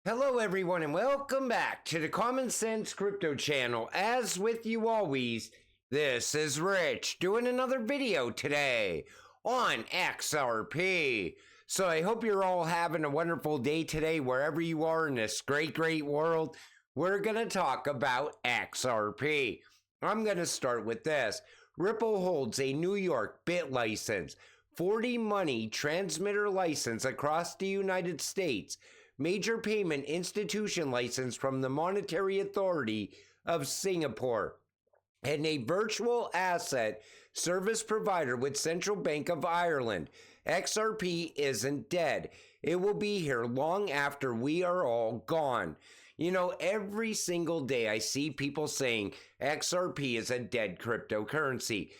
Hello everyone and welcome back to the Common Sense Crypto channel. As with you always, this is Rich doing another video today on XRP. So I hope you're all having a wonderful day today wherever you are in this great world. We're going to talk about XRP. I'm going to start with this. Ripple holds a New York bit license, 40 money transmitter license across the United States, major payment institution license from the Monetary Authority of Singapore, and a virtual asset service provider with Central Bank of Ireland. XRP isn't dead. It will be here long after we are all gone. You know, every single day I see people saying XRP is a dead cryptocurrency.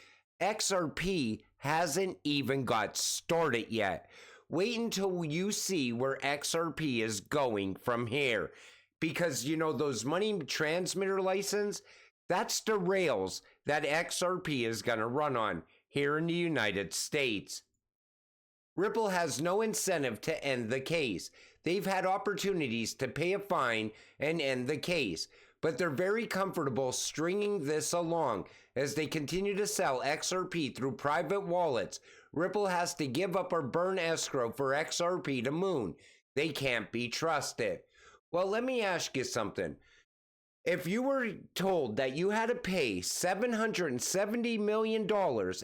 XRP hasn't even got started yet. Wait until you see where XRP is going from here. Because, you know, those money transmitter license, that's the rails that XRP is going to run on here in the United States. Ripple has no incentive to end the case. They've had opportunities to pay a fine and end the case, but they're very comfortable stringing this along as they continue to sell XRP through private wallets. Ripple has to give up or burn escrow for XRP to Moon. They can't be trusted. Well, let me ask you something. If you were told that you had to pay $770 million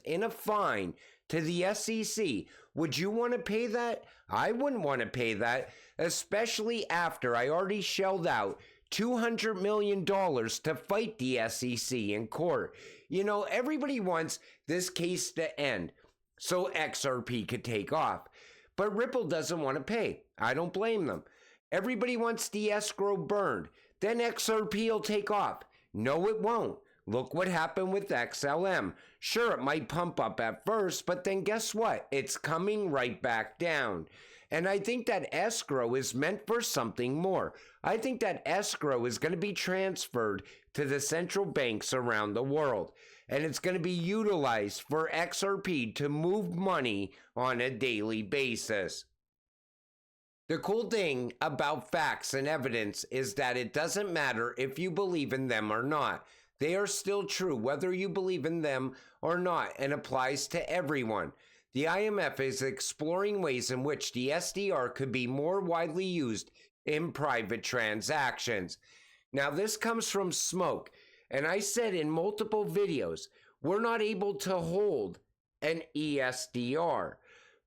in a fine to the SEC, would you want to pay that? I wouldn't want to pay that, especially after I already shelled out $200 million to fight the SEC in court. You know, everybody wants this case to end so XRP could take off. But Ripple doesn't want to pay. I don't blame them. Everybody wants the escrow burned. Then XRP will take off. No, it won't. Look what happened with XLM. Sure, it might pump up at first, but then guess what? It's coming right back down. And I think that escrow is meant for something more. I think that escrow is going to be transferred to the central banks around the world. And it's going to be utilized for XRP to move money on a daily basis. The cool thing about facts and evidence is that it doesn't matter if you believe in them or not. They are still true whether you believe in them or not, and applies to everyone. The IMF is exploring ways in which the Esdr could be more widely used in private transactions. Now, this comes from Smoke, and I said in multiple videos, we're not able to hold an ESDR.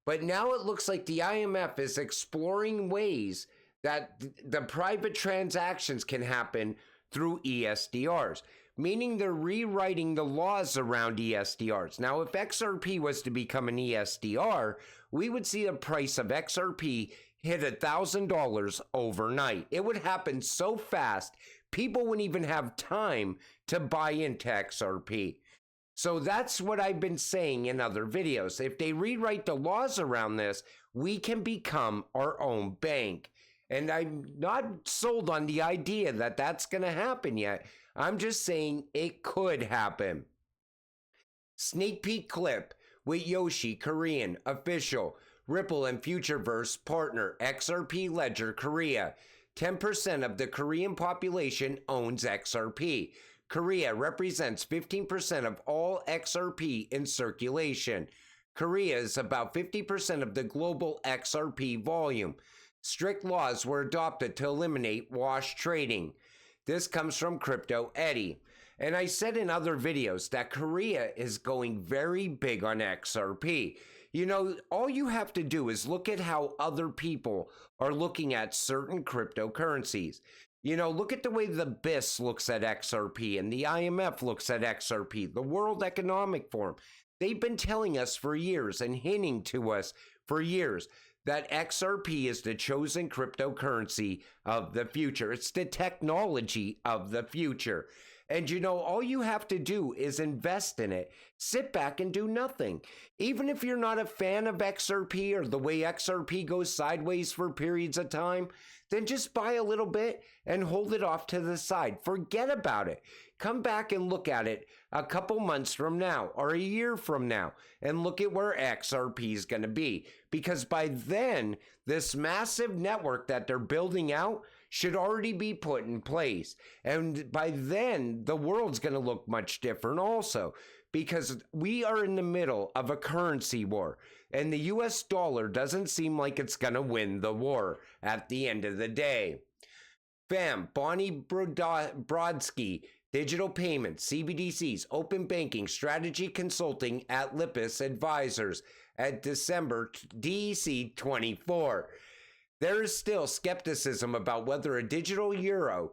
But now it looks like the IMF is exploring ways that the private transactions can happen through ESDRs, meaning they're rewriting the laws around ESDRs. Now, if XRP was to become an ESDR, we would see the price of XRP hit $1,000 overnight. It would happen so fast, people wouldn't even have time to buy into XRP. So that's what I've been saying in other videos. If they rewrite the laws around this, we can become our own bank. And I'm not sold on the idea that that's going to happen yet. I'm just saying it could happen. Sneak peek clip with Yoshi Korean official Ripple and Futureverse partner XRP Ledger Korea. 10% of the Korean population owns XRP. Korea represents 15% of all XRP in circulation. Korea is about 50% of the global XRP volume. Strict laws were adopted to eliminate wash trading. This comes from Crypto Eddie. And I said in other videos that Korea is going very big on XRP. You know, all you have to do is look at how other people are looking at certain cryptocurrencies. You know, look at the way the BIS looks at XRP and the IMF looks at XRP, the World Economic Forum. They've been telling us for years and hinting to us for years that XRP is the chosen cryptocurrency of the future. It's the technology of the future. And you know, all you have to do is invest in it. Sit back and do nothing. Even if you're not a fan of XRP or the way XRP goes sideways for periods of time, then just buy a little bit and hold it off to the side. Forget about it. Come back and look at it a couple months from now or a year from now and look at where XRP is going to be. Because by then, this massive network that they're building out should already be put in place. And by then, the world's going to look much different also, because we are in the middle of a currency war. And the US dollar doesn't seem like it's going to win the war at the end of the day. Fam, Bonnie Brodsky, digital payments, CBDCs, open banking, strategy consulting at Lipis Advisors at December DEC 24. There is still skepticism about whether a digital euro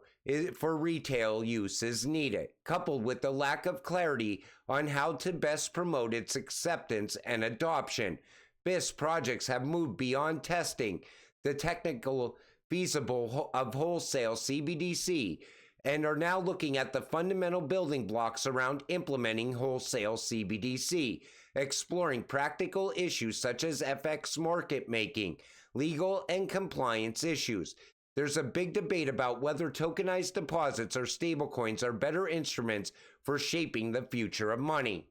for retail use is needed, coupled with the lack of clarity on how to best promote its acceptance and adoption. BIS projects have moved beyond testing the technical feasible of wholesale CBDC and are now looking at the fundamental building blocks around implementing wholesale CBDC, exploring practical issues such as FX market making, legal and compliance issues. There's a big debate about whether tokenized deposits or stablecoins are better instruments for shaping the future of money.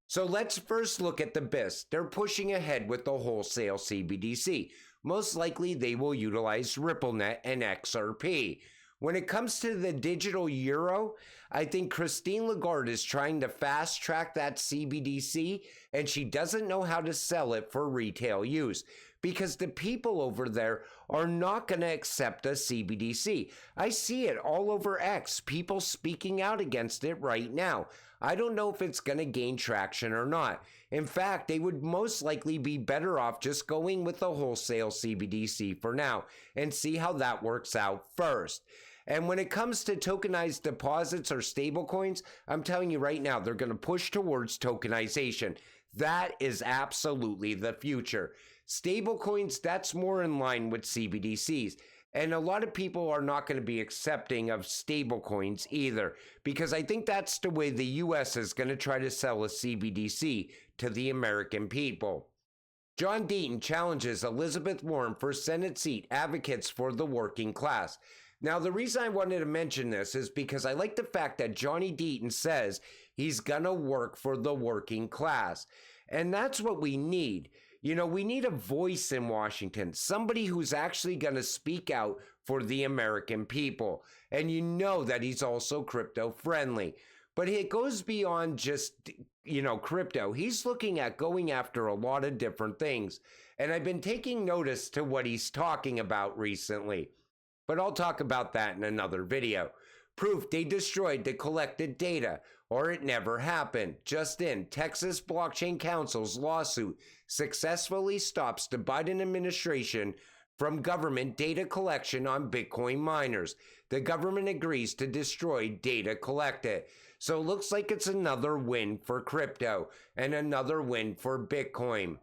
So let's first look at the BIS. They're pushing ahead with the wholesale CBDC. Most likely they will utilize RippleNet and XRP. When it comes to the digital euro, I think Christine Lagarde is trying to fast track that CBDC, and she doesn't know how to sell it for retail use because the people over there are not going to accept a CBDC. I see it all over X, people speaking out against it right now. I don't know if it's going to gain traction or not. In fact, they would most likely be better off just going with the wholesale CBDC for now and see how that works out first. And when it comes to tokenized deposits or stablecoins, I'm telling you right now, they're going to push towards tokenization. That is absolutely the future. Stablecoins, that's more in line with CBDCs. And a lot of people are not going to be accepting of stablecoins either, because I think that's the way the US is going to try to sell a CBDC to the American people. John Deaton challenges Elizabeth Warren for Senate seat, advocates for the working class. Now, the reason I wanted to mention this is because I like the fact that Johnny Deaton says he's going to work for the working class. And that's what we need. You know, we need a voice in Washington, somebody who's actually going to speak out for the American people. And you know that he's also crypto friendly. But it goes beyond just, crypto. He's looking at going after a lot of different things. And I've been taking notice to what he's talking about recently. But I'll talk about that in another video. Proof they destroyed the collected data, or it never happened. Just in, Texas Blockchain Council's lawsuit successfully stops the Biden administration from government data collection on Bitcoin miners. The government agrees to destroy data collected. So it looks like it's another win for crypto and another win for Bitcoin.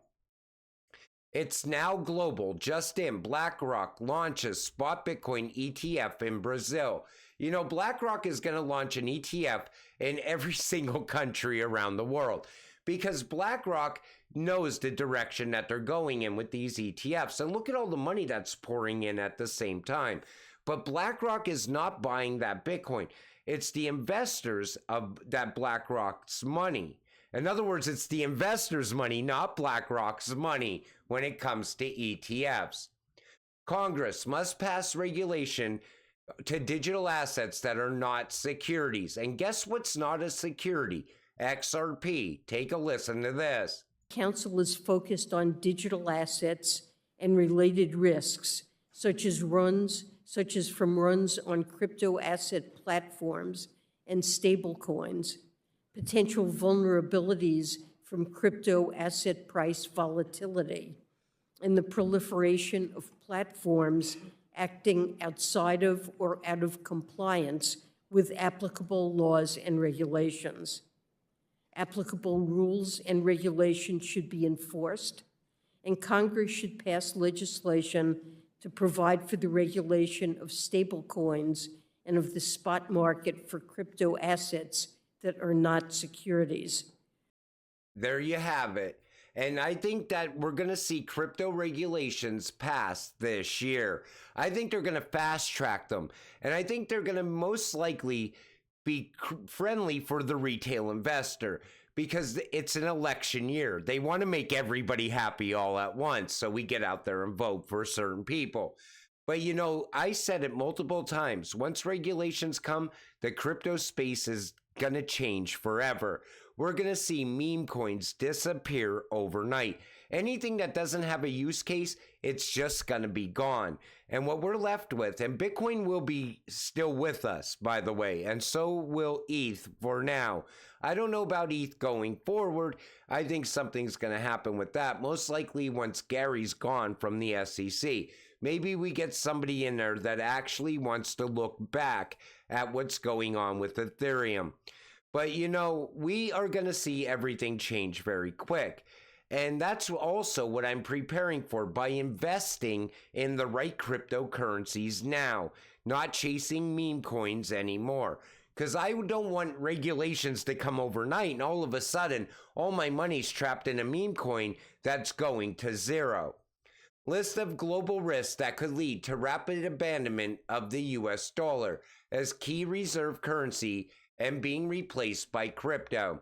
It's now global. Just in, BlackRock launches spot Bitcoin ETF in Brazil. You know, BlackRock is going to launch an ETF in every single country around the world because BlackRock knows the direction that they're going in with these ETFs. And look at all the money that's pouring in at the same time. But BlackRock is not buying that Bitcoin. It's the investors of that BlackRock's money. In other words, it's the investors' money, not BlackRock's money when it comes to ETFs. Congress must pass regulation to digital assets that are not securities. And guess what's not a security? XRP. Take a listen to this. Council is focused on digital assets and related risks, such as from runs on crypto asset platforms and stablecoins, potential vulnerabilities from crypto asset price volatility, and the proliferation of platforms acting outside of or out of compliance with applicable laws and regulations. Applicable rules and regulations should be enforced, and Congress should pass legislation to provide for the regulation of stablecoins and of the spot market for crypto assets that are not securities. There you have it. And I think that we're going to see crypto regulations pass this year. I think they're going to fast track them. And I think they're going to most likely be friendly for the retail investor, because it's an election year. They want to make everybody happy all at once, so we get out there and vote for certain people. But you know, I said it multiple times. Once regulations come, the crypto space is going to change forever. We're going to see meme coins disappear overnight. Anything that doesn't have a use case, it's just going to be gone. And what we're left with, and Bitcoin will be still with us, by the way, and so will ETH for now. I don't know about ETH going forward. I think something's going to happen with that, most likely once Gary's gone from the SEC. Maybe we get somebody in there that actually wants to look back at what's going on with Ethereum. But you know, we are going to see everything change very quick. And that's also what I'm preparing for by investing in the right cryptocurrencies now, not chasing meme coins anymore. Because I don't want regulations to come overnight and all of a sudden all my money's trapped in a meme coin that's going to zero. List of global risks that could lead to rapid abandonment of the US dollar as key reserve currency and being replaced by crypto.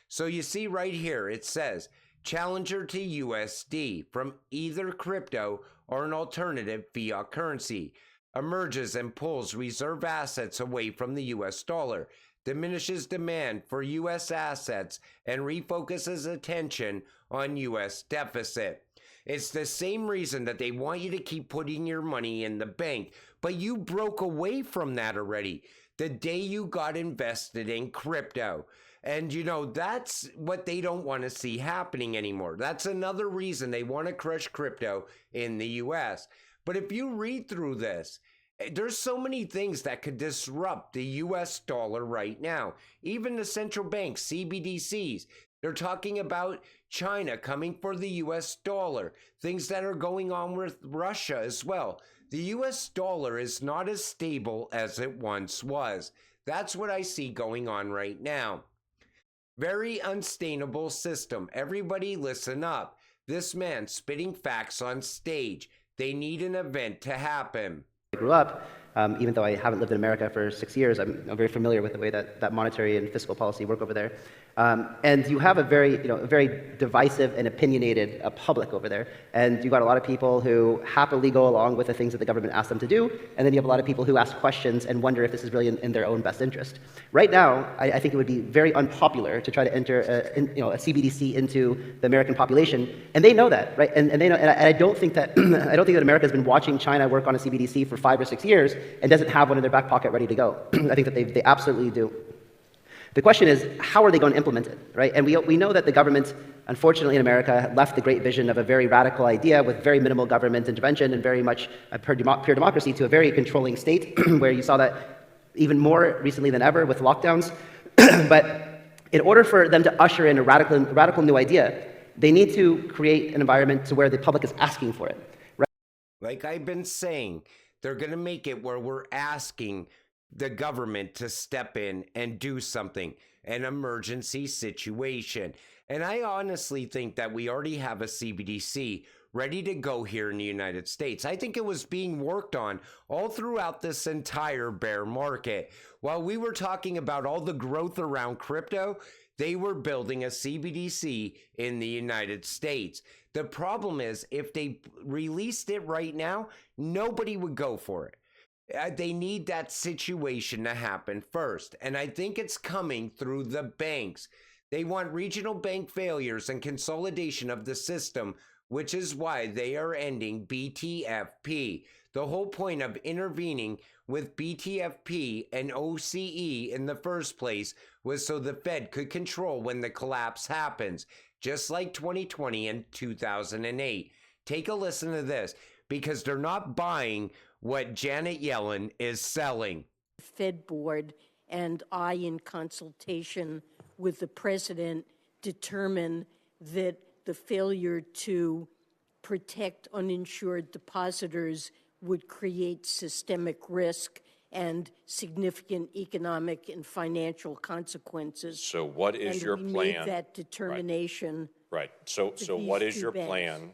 So you see right here, it says, challenger to USD from either crypto or an alternative fiat currency, emerges and pulls reserve assets away from the US dollar, diminishes demand for US assets, and refocuses attention on US deficit. It's the same reason that they want you to keep putting your money in the bank, but you broke away from that already the day you got invested in crypto. And you know, that's what they don't want to see happening anymore. That's another reason they want to crush crypto in the US. But if you read through this, there's so many things that could disrupt the US dollar right now. Even the central banks, CBDCs, they're talking about China coming for the US dollar, things that are going on with Russia as well. The US dollar is not as stable as it once was. That's what I see going on right now. Very unsustainable system. Everybody listen up. This man spitting facts on stage. They need an event to happen. I grew up, even though I haven't lived in America for 6 years, I'm very familiar with the way that monetary and fiscal policy work over there. And you have a very divisive and opinionated public over there. And you've got a lot of people who happily go along with the things that the government asks them to do, and then you have a lot of people who ask questions and wonder if this is really in their own best interest. Right now, I think it would be very unpopular to try to enter a CBDC into the American population, and they know that, right? And they know, and I don't think that America has been watching China work on a CBDC for 5 or 6 years and doesn't have one in their back pocket ready to go. I think that they absolutely do. The question is, how are they going to implement it, right? And we know that the government, unfortunately in America, left the great vision of a very radical idea with very minimal government intervention and very much a pure democracy to a very controlling state, where you saw that even more recently than ever with lockdowns. But in order for them to usher in a radical new idea, they need to create an environment to where the public is asking for it, right? Like I've been saying, they're going to make it where we're asking the government to step in and do something, an emergency situation. And I honestly think that we already have a CBDC ready to go here in the United States. I think it was being worked on all throughout this entire bear market. While we were talking about all the growth around crypto, they were building a CBDC in the United States. The problem is, if they released it right now, nobody would go for it. They need that situation to happen first, and I think it's coming through the banks. They want regional bank failures and consolidation of the system, which is why they are ending BTFP. The whole point of intervening with BTFP and OCE in the first place was so the Fed could control when the collapse happens, just like 2020 and 2008. Take a listen to this, because they're not buying what Janet Yellen is selling. Fed board and I, in consultation with the president, determine that the failure to protect uninsured depositors would create systemic risk and significant economic and financial consequences. So what is your plan? And we made that determination. Right. So what is your plan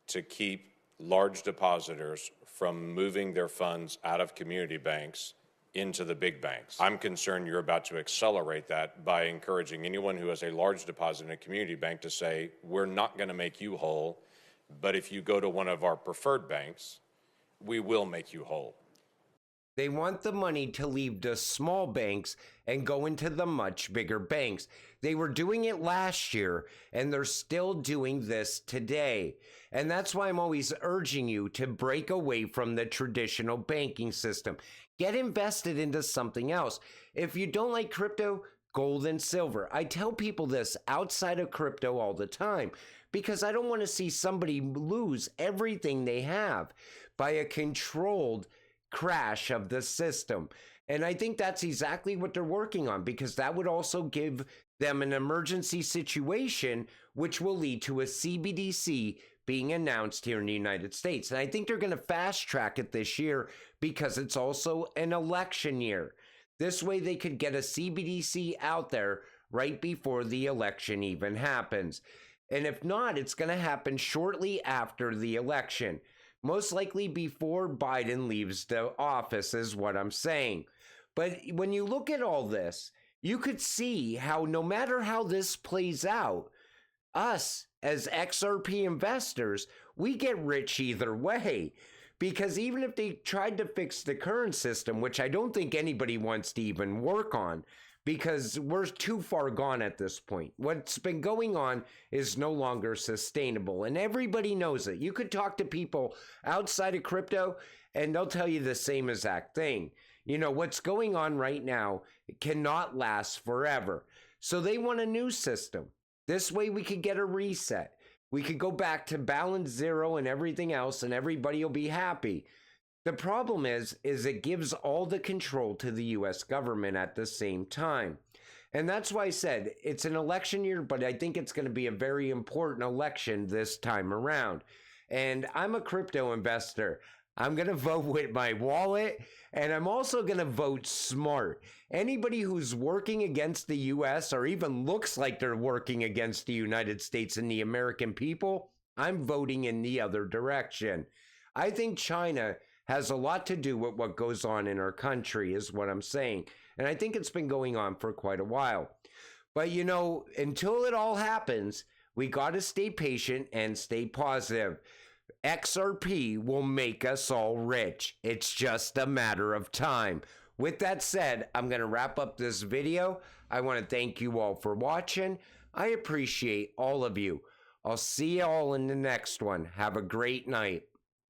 to keep large depositors from moving their funds out of community banks into the big banks. I'm concerned you're about to accelerate that by encouraging anyone who has a large deposit in a community bank to say, we're not going to make you whole, but if you go to one of our preferred banks, we will make you whole. They want the money to leave the small banks and go into the much bigger banks. They were doing it last year, and they're still doing this today. And that's why I'm always urging you to break away from the traditional banking system. Get invested into something else. If you don't like crypto, gold and silver. I tell people this outside of crypto all the time because I don't want to see somebody lose everything they have by a controlled crash of the system. And I think that's exactly what they're working on, because that would also give them an emergency situation, which will lead to a CBDC being announced here in the United States. And I think they're going to fast track it this year because it's also an election year. This way they could get a CBDC out there right before the election even happens. And if not, it's going to happen shortly after the election. Most likely before Biden leaves the office is what I'm saying. But when you look at all this, you could see how no matter how this plays out, us as XRP investors, we get rich either way. Because even if they tried to fix the current system, which I don't think anybody wants to even work on, because we're too far gone at this point. What's been going on is no longer sustainable, and everybody knows it. You could talk to people outside of crypto, and they'll tell you the same exact thing. You know, what's going on right now cannot last forever. So they want a new system. This way we could get a reset. We could go back to balance zero and everything else, and everybody will be happy. The problem is it gives all the control to the U.S. government at the same time. And that's why I said it's an election year, but I think it's going to be a very important election this time around. And I'm a crypto investor. I'm going to vote with my wallet, and I'm also going to vote smart. Anybody who's working against the U.S. or even looks like they're working against the United States and the American people, I'm voting in the other direction. I think China has a lot to do with what goes on in our country, is what I'm saying. And I think it's been going on for quite a while. But, you know, until it all happens, we got to stay patient and stay positive. XRP will make us all rich. It's just a matter of time. With that said, I'm going to wrap up this video. I want to thank you all for watching. I appreciate all of you. I'll see you all in the next one. Have a great night.